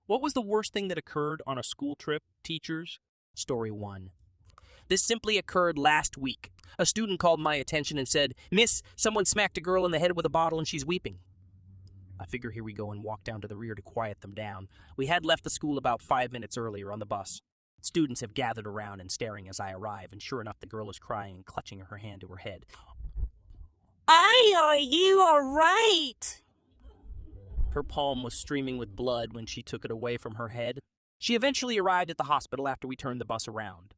What was the worst thing that occurred on a school trip, teachers? Story 1. This simply occurred last week. A student called my attention and said, "Miss, someone smacked a girl in the head with a bottle and she's weeping." I figure here we go and walk down to the rear to quiet them down. We had left the school about 5 minutes earlier on the bus. Students have gathered around and staring as I arrive, and sure enough, the girl is crying and clutching her hand to her head. Are you alright? Her palm was streaming with blood when she took it away from her head. She eventually arrived at the hospital after we turned the bus around.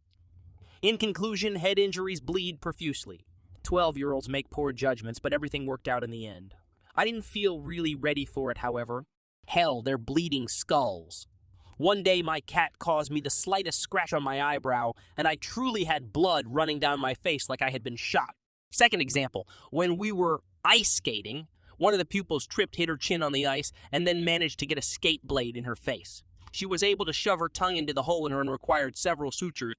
In conclusion, head injuries bleed profusely. 12-year-olds make poor judgments, but everything worked out in the end. I didn't feel really ready for it, however. Hell, they're bleeding skulls. One day my cat caused me the slightest scratch on my eyebrow, and I truly had blood running down my face like I had been shot. Second example, when we were ice skating, one of the pupils tripped, hit her chin on the ice, and then managed to get a skate blade in her face. She was able to shove her tongue into the hole in her and required several sutures.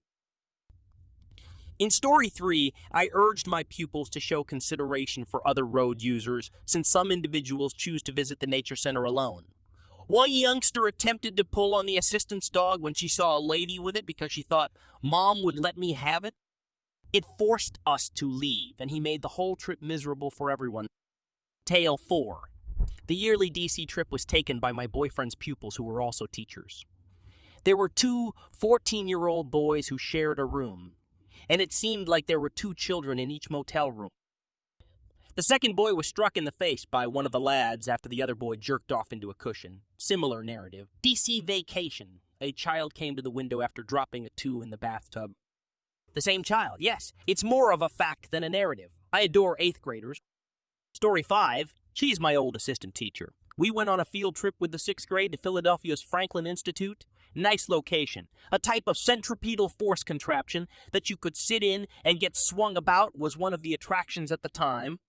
In story 3, I urged my pupils to show consideration for other road users, since some individuals choose to visit the nature center alone. One youngster attempted to pull on the assistant's dog when she saw a lady with it because she thought Mom would let me have it. It forced us to leave, and he made the whole trip miserable for everyone. Tale 4. The yearly DC trip was taken by my boyfriend's pupils who were also teachers. There were two 14-year-old boys who shared a room, and it seemed like there were 2 children in each motel room. The second boy was struck in the face by one of the lads after the other boy jerked off into a cushion. Similar narrative. DC vacation. A child came to the window after dropping a 2 in the bathtub. The same child, yes. It's more of a fact than a narrative. I adore 8th graders. Story 5. She's my old assistant teacher. We went on a field trip with the 6th grade to Philadelphia's Franklin Institute. Nice location. A type of centripetal force contraption that you could sit in and get swung about was one of the attractions at the time.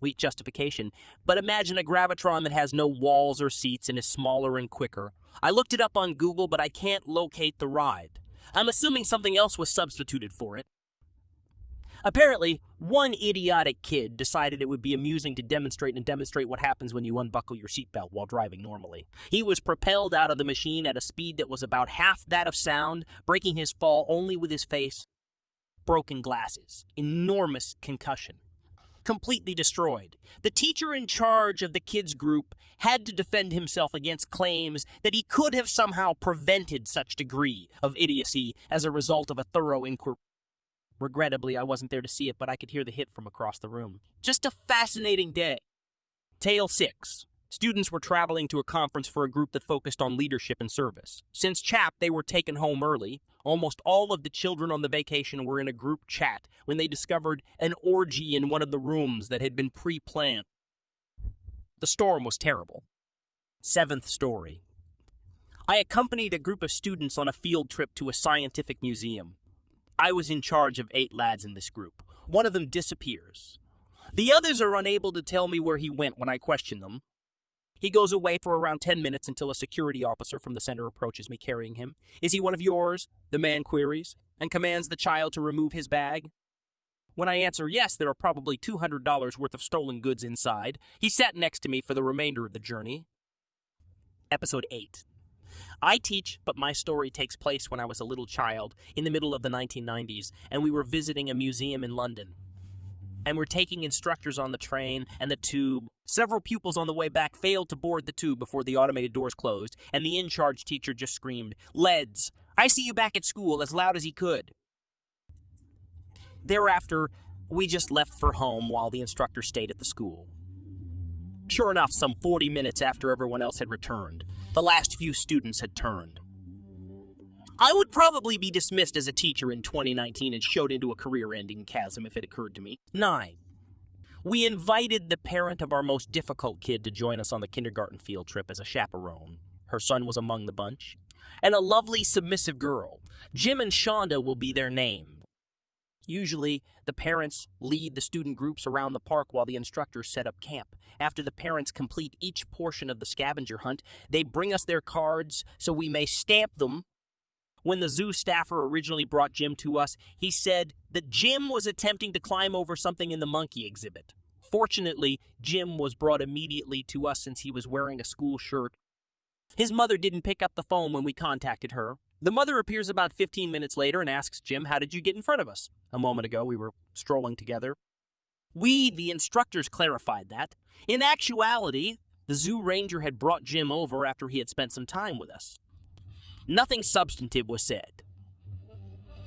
Weak justification. But imagine a gravitron that has no walls or seats and is smaller and quicker. I looked it up on Google, but I can't locate the ride. I'm assuming something else was substituted for it. Apparently, one idiotic kid decided it would be amusing to demonstrate what happens when you unbuckle your seatbelt while driving normally. He was propelled out of the machine at a speed that was about half that of sound, breaking his fall only with his face. Broken glasses. Enormous concussion. Completely destroyed. The teacher in charge of the kids' group had to defend himself against claims that he could have somehow prevented such degree of idiocy as a result of a thorough inquiry. Regrettably, I wasn't there to see it, but I could hear the hit from across the room. Just a fascinating day. Tale 6. Students were traveling to a conference for a group that focused on leadership and service. Since CHAP, they were taken home early. Almost all of the children on the vacation were in a group chat when they discovered an orgy in one of the rooms that had been pre-planned. The storm was terrible. 7th story. I accompanied a group of students on a field trip to a scientific museum. I was in charge of 8 lads in this group. One of them disappears. The others are unable to tell me where he went when I question them. He goes away for around 10 minutes until a security officer from the center approaches me carrying him. "Is he one of yours?" the man queries, and commands the child to remove his bag. When I answer yes, there are probably $200 worth of stolen goods inside. He sat next to me for the remainder of the journey. Episode 8. I teach, but my story takes place when I was a little child, in the middle of the 1990s, and we were visiting a museum in London. And we're taking instructors on the train and the tube. Several pupils on the way back failed to board the tube before the automated doors closed, and the in-charge teacher just screamed, "Leds, I see you back at school," as loud as he could. Thereafter, we just left for home while the instructor stayed at the school. Sure enough, some 40 minutes after everyone else had returned, the last few students had turned. I would probably be dismissed as a teacher in 2019 and showed into a career-ending chasm if it occurred to me. 9. We invited the parent of our most difficult kid to join us on the kindergarten field trip as a chaperone. Her son was among the bunch. And a lovely, submissive girl. Jim and Shonda will be their name. Usually, the parents lead the student groups around the park while the instructors set up camp. After the parents complete each portion of the scavenger hunt, they bring us their cards so we may stamp them. When the zoo staffer originally brought Jim to us, he said that Jim was attempting to climb over something in the monkey exhibit. Fortunately, Jim was brought immediately to us since he was wearing a school shirt. His mother didn't pick up the phone when we contacted her. The mother appears about 15 minutes later and asks Jim, "How did you get in front of us?" A moment ago, we were strolling together. We, the instructors, clarified that. In actuality, the zoo ranger had brought Jim over after he had spent some time with us. Nothing substantive was said.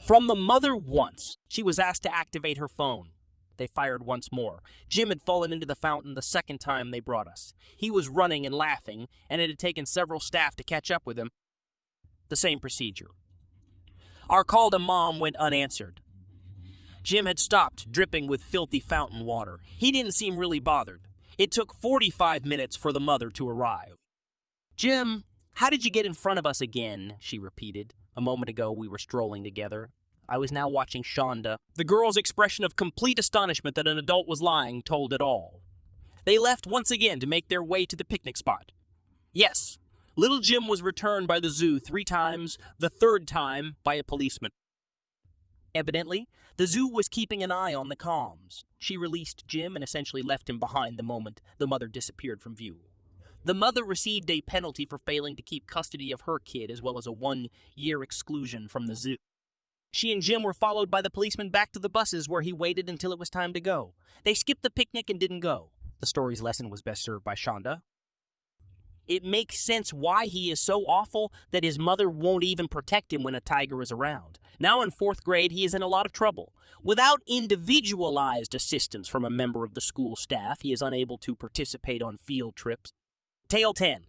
From the mother once, she was asked to activate her phone. They fired once more. Jim had fallen into the fountain the second time they brought us. He was running and laughing, and it had taken several staff to catch up with him. The same procedure. Our call to Mom went unanswered. Jim had stopped, dripping with filthy fountain water. He didn't seem really bothered. It took 45 minutes for the mother to arrive. "Jim, how did you get in front of us again?" she repeated. A moment ago, we were strolling together. I was now watching Shonda. The girl's expression of complete astonishment that an adult was lying told it all. They left once again to make their way to the picnic spot. Yes, little Jim was returned by the zoo 3 times, the 3rd time by a policeman. Evidently, the zoo was keeping an eye on the comms. She released Jim and essentially left him behind the moment the mother disappeared from view. The mother received a penalty for failing to keep custody of her kid, as well as a 1-year exclusion from the zoo. She and Jim were followed by the policeman back to the buses, where he waited until it was time to go. They skipped the picnic and didn't go. The story's lesson was best served by Shonda. It makes sense why he is so awful that his mother won't even protect him when a tiger is around. Now in 4th grade, he is in a lot of trouble. Without individualized assistance from a member of the school staff, he is unable to participate on field trips. Tale 10.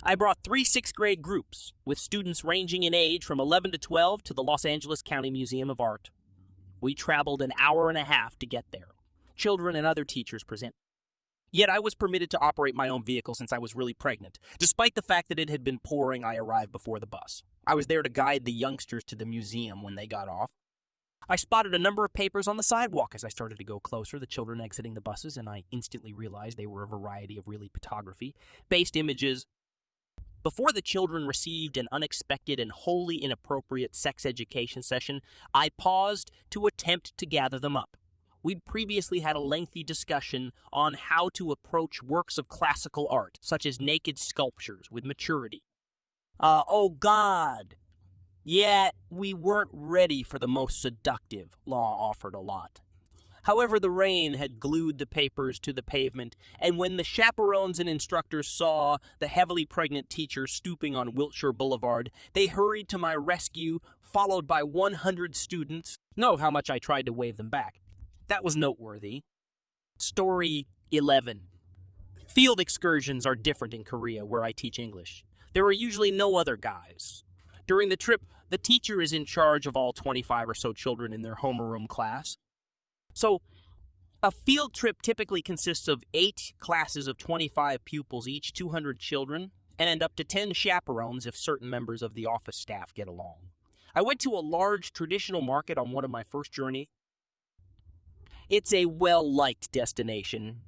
I brought 3 6th-grade groups, with students ranging in age from 11 to 12 to the Los Angeles County Museum of Art. We traveled an hour and a half to get there. Children and other teachers present. Yet I was permitted to operate my own vehicle since I was really pregnant. Despite the fact that it had been pouring, I arrived before the bus. I was there to guide the youngsters to the museum when they got off. I spotted a number of papers on the sidewalk as I started to go closer, the children exiting the buses, and I instantly realized they were a variety of really photography-based images. Before the children received an unexpected and wholly inappropriate sex education session, I paused to attempt to gather them up. We'd previously had a lengthy discussion on how to approach works of classical art, such as naked sculptures, with maturity. Oh God! Yet we weren't ready for the most seductive. Law offered a lot. However, the rain had glued the papers to the pavement, and when the chaperones and instructors saw the heavily pregnant teacher stooping on Wilshire Boulevard, they hurried to my rescue, followed by 100 students. Know how much I tried to wave them back. That was noteworthy. Story 11. Field excursions are different in Korea, where I teach English. There are usually no other guys. During the trip, the teacher is in charge of all 25 or so children in their homeroom class. So, a field trip typically consists of 8 classes of 25 pupils, each 200 children, and up to 10 chaperones if certain members of the office staff get along. I went to a large traditional market on one of my first journeys. It's a well-liked destination,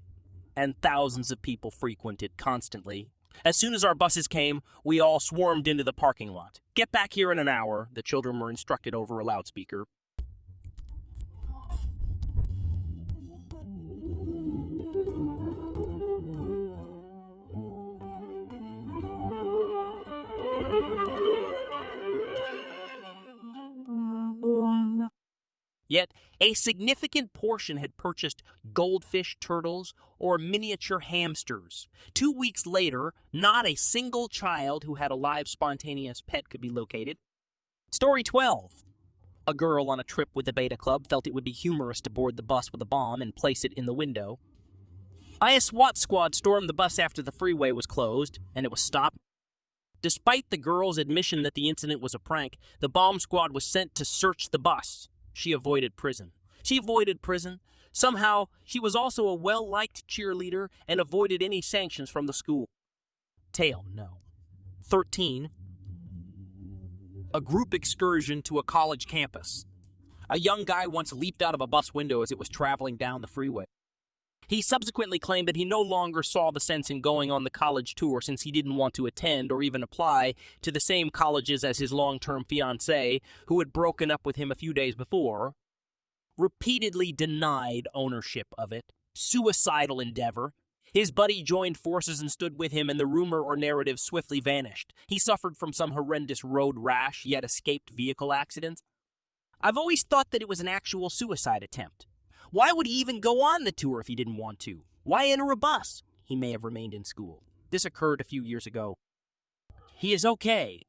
and thousands of people frequent it constantly. As soon as our buses came, we all swarmed into the parking lot. "Get back here in an hour," the children were instructed over a loudspeaker. Yet, a significant portion had purchased goldfish, turtles, or miniature hamsters. 2 weeks later, not a single child who had a live spontaneous pet could be located. Story 12. A girl on a trip with the Beta Club felt it would be humorous to board the bus with a bomb and place it in the window. A SWAT squad stormed the bus after the freeway was closed, and it was stopped. Despite the girl's admission that the incident was a prank, the bomb squad was sent to search the bus. She avoided prison. Somehow, she was also a well-liked cheerleader and avoided any sanctions from the school. Tale, no. 13. A group excursion to a college campus. A young guy once leaped out of a bus window as it was traveling down the freeway. He subsequently claimed that he no longer saw the sense in going on the college tour since he didn't want to attend or even apply to the same colleges as his long-term fiancée, who had broken up with him a few days before. Repeatedly denied ownership of it. Suicidal endeavor. His buddy joined forces and stood with him, and the rumor or narrative swiftly vanished. He suffered from some horrendous road rash, yet escaped vehicle accidents. I've always thought that it was an actual suicide attempt. Why would he even go on the tour if he didn't want to? Why enter a bus? He may have remained in school. This occurred a few years ago. He is okay.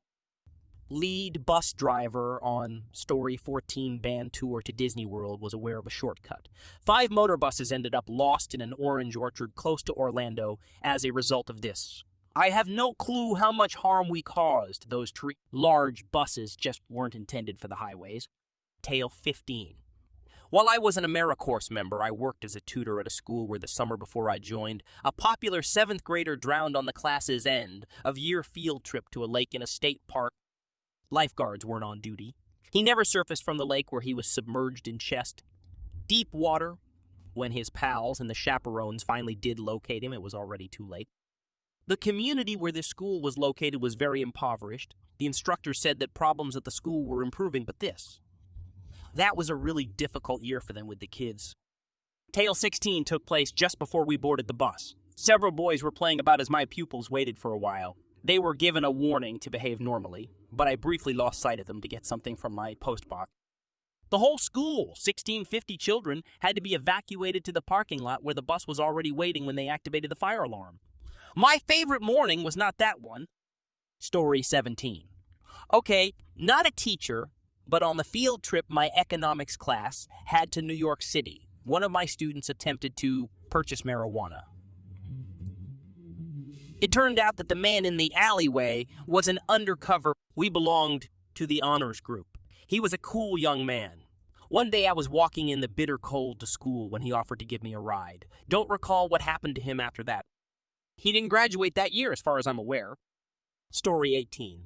Lead bus driver on Story 14 band tour to Disney World was aware of a shortcut. 5 motor buses ended up lost in an orange orchard close to Orlando as a result of this. I have no clue how much harm we caused. Those large buses just weren't intended for the highways. Tale 15. While I was an AmeriCourse member, I worked as a tutor at a school where the summer before I joined, a popular 7th grader drowned on the class's end of year field trip to a lake in a state park. Lifeguards weren't on duty. He never surfaced from the lake where he was submerged in chest deep water. When his pals and the chaperones finally did locate him, it was already too late. The community where this school was located was very impoverished. The instructor said that problems at the school were improving, but that was a really difficult year for them with the kids. Tale 16 took place just before we boarded the bus. Several boys were playing about as my pupils waited for a while. They were given a warning to behave normally, but I briefly lost sight of them to get something from my postbox. The whole school, 1650 children, had to be evacuated to the parking lot where the bus was already waiting when they activated the fire alarm. My favorite morning was not that one. Story 17. Okay, not a teacher, but on the field trip my economics class had to New York City, one of my students attempted to purchase marijuana. It turned out that the man in the alleyway was an undercover. We belonged to the honors group. He was a cool young man. One day I was walking in the bitter cold to school when he offered to give me a ride. Don't recall what happened to him after that. He didn't graduate that year as far as I'm aware. Story 18.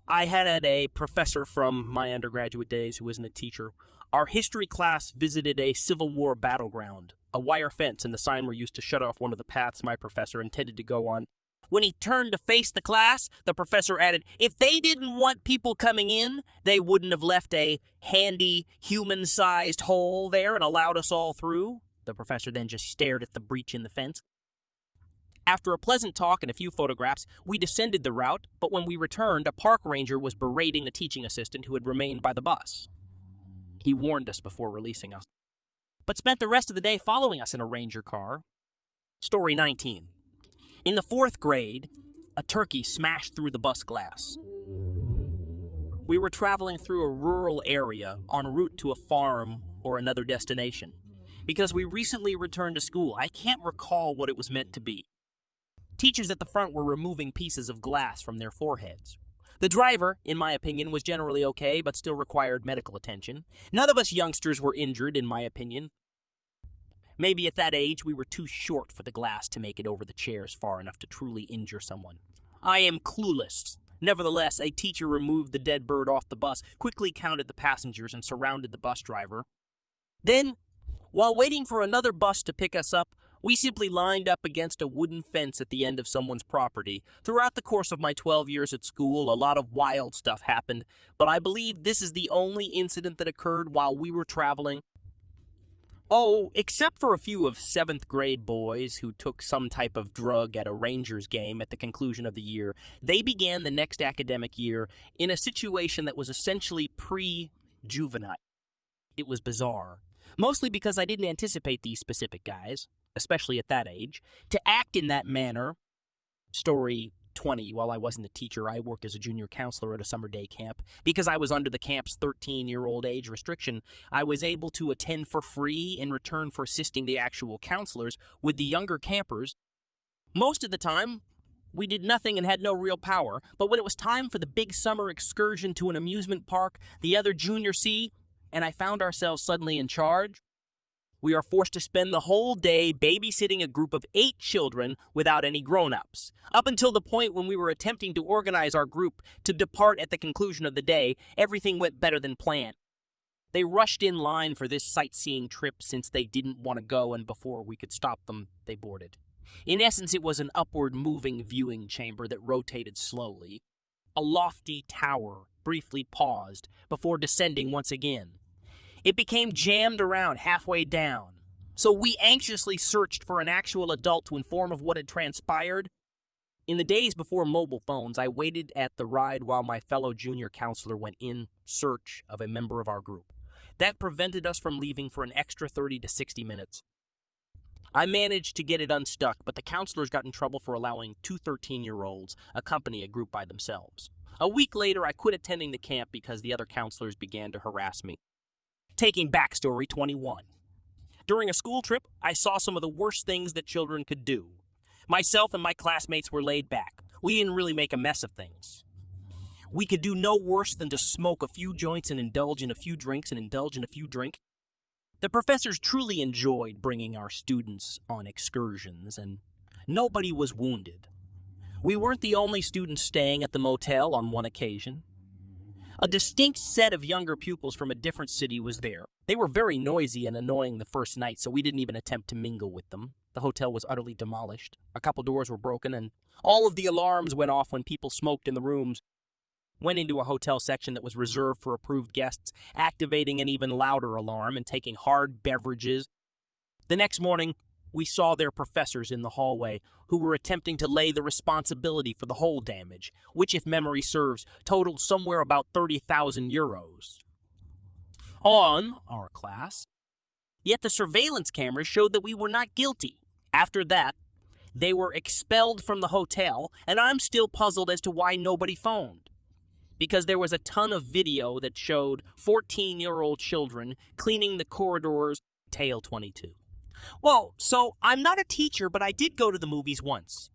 I had a professor from my undergraduate days who wasn't a teacher. Our history class visited a Civil War battleground. A wire fence and the sign were used to shut off one of the paths my professor intended to go on. When he turned to face the class, the professor added, if they didn't want people coming in, they wouldn't have left a handy, human-sized hole there and allowed us all through. The professor then just stared at the breach in the fence. After a pleasant talk and a few photographs, we descended the route, but when we returned, a park ranger was berating a teaching assistant who had remained by the bus. He warned us before releasing us, but spent the rest of the day following us in a ranger car. Story 19. In the 4th grade, a turkey smashed through the bus glass. We were traveling through a rural area en route to a farm or another destination. Because we recently returned to school, I can't recall what it was meant to be. Teachers at the front were removing pieces of glass from their foreheads. The driver, in my opinion, was generally okay, but still required medical attention. None of us youngsters were injured, in my opinion. Maybe at that age, we were too short for the glass to make it over the chairs far enough to truly injure someone. I am clueless. Nevertheless, a teacher removed the dead bird off the bus, quickly counted the passengers, and surrounded the bus driver. Then, while waiting for another bus to pick us up, we simply lined up against a wooden fence at the end of someone's property. Throughout the course of my 12 years at school, a lot of wild stuff happened, but I believe this is the only incident that occurred while we were traveling. Oh, except for a few of 7th grade boys who took some type of drug at a Rangers game at the conclusion of the year, they began the next academic year in a situation that was essentially pre-juvenile. It was bizarre, mostly because I didn't anticipate these specific guys, especially at that age, to act in that manner. Story 20. While I wasn't a teacher, I worked as a junior counselor at a summer day camp. Because I was under the camp's 13-year-old age restriction, I was able to attend for free in return for assisting the actual counselors with the younger campers. Most of the time, we did nothing and had no real power, but when it was time for the big summer excursion to an amusement park, the other junior C, and I found ourselves suddenly in charge, we are forced to spend the whole day babysitting a group of 8 children without any grown-ups. Up until the point when we were attempting to organize our group to depart at the conclusion of the day, everything went better than planned. They rushed in line for this sightseeing trip since they didn't want to go, and before we could stop them, they boarded. In essence, it was an upward moving viewing chamber that rotated slowly. A lofty tower briefly paused before descending once again. It became jammed around halfway down. So we anxiously searched for an actual adult to inform of what had transpired. In the days before mobile phones, I waited at the ride while my fellow junior counselor went in search of a member of our group. That prevented us from leaving for an extra 30 to 60 minutes. I managed to get it unstuck, but the counselors got in trouble for allowing two 13-year-olds accompany a group by themselves. A week later, I quit attending the camp because the other counselors began to harass me. Taking backstory 21. During a school trip, I saw some of the worst things that children could do. Myself and my classmates were laid back. We didn't really make a mess of things. We could do no worse than to smoke a few joints and indulge in a few drinks and indulge in a few drinks. The professors truly enjoyed bringing our students on excursions, and nobody was wounded. We weren't the only students staying at the motel on one occasion. A distinct set of younger pupils from a different city was there. They were very noisy and annoying the first night, so we didn't even attempt to mingle with them. The hotel was utterly demolished. A couple doors were broken, and all of the alarms went off when people smoked in the rooms. Went into a hotel section that was reserved for approved guests, activating an even louder alarm and taking hard beverages. The next morning, we saw their professors in the hallway who were attempting to lay the responsibility for the whole damage, which, if memory serves, totaled somewhere about 30,000 euros. On our class. Yet the surveillance cameras showed that we were not guilty. After that, they were expelled from the hotel, and I'm still puzzled as to why nobody phoned. Because there was a ton of video that showed 14-year-old children cleaning the corridors. Tale 22. Well, so I'm not a teacher, but I did go to the movies once.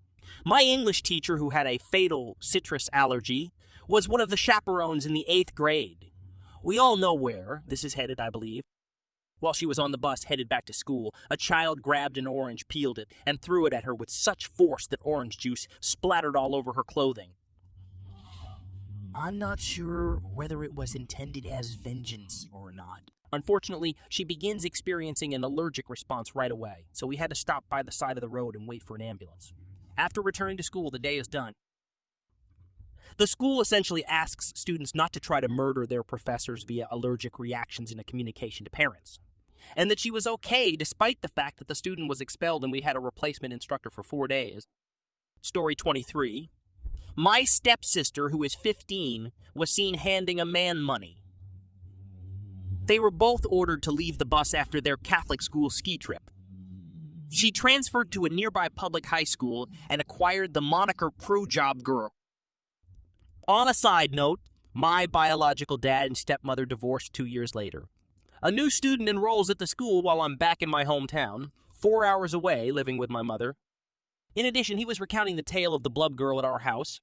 My English teacher, who had a fatal citrus allergy, was one of the chaperones in the 8th grade. We all know where this is headed, I believe. While she was on the bus headed back to school, a child grabbed an orange, peeled it, and threw it at her with such force that orange juice splattered all over her clothing. I'm not sure whether it was intended as vengeance or not. Unfortunately, she begins experiencing an allergic response right away, so we had to stop by the side of the road and wait for an ambulance. After returning to school, the day is done. The school essentially asks students not to try to murder their professors via allergic reactions in a communication to parents, and that she was okay despite the fact that the student was expelled and we had a replacement instructor for 4 days. Story 23. My stepsister, who is 15, was seen handing a man money. They were both ordered to leave the bus after their Catholic school ski trip. She transferred to a nearby public high school and acquired the moniker Pro Job Girl. On a side note, my biological dad and stepmother divorced 2 years later. A new student enrolls at the school while I'm back in my hometown, 4 hours away, living with my mother. In addition, he was recounting the tale of the blub girl at our house.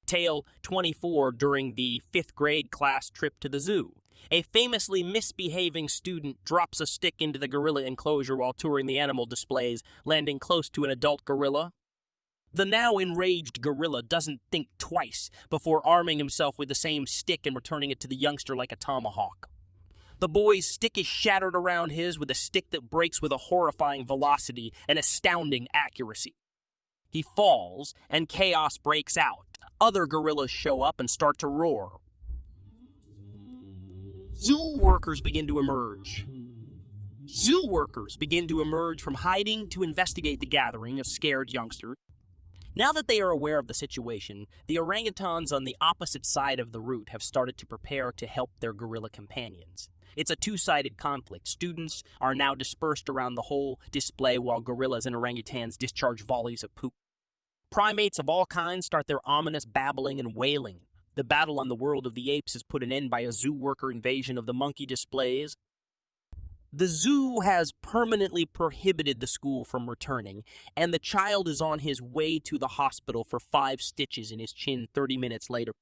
Tale 24 during the 5th grade class trip to the zoo. A famously misbehaving student drops a stick into the gorilla enclosure while touring the animal displays, landing close to an adult gorilla. The now enraged gorilla doesn't think twice before arming himself with the same stick and returning it to the youngster like a tomahawk. The boy's stick is shattered around his with a stick that breaks with a horrifying velocity and astounding accuracy. He falls, and chaos breaks out. Other gorillas show up and start to roar. Zoo workers begin to emerge. Zoo workers begin to emerge from hiding to investigate the gathering of scared youngsters. Now that they are aware of the situation, the orangutans on the opposite side of the route have started to prepare to help their gorilla companions. It's a two-sided conflict. Students are now dispersed around the whole display while gorillas and orangutans discharge volleys of poop. Primates of all kinds start their ominous babbling and wailing. The battle on the world of the apes is put an end by a zoo worker invasion of the monkey displays. The zoo has permanently prohibited the school from returning, and the child is on his way to the hospital for 5 stitches in his chin 30 minutes later.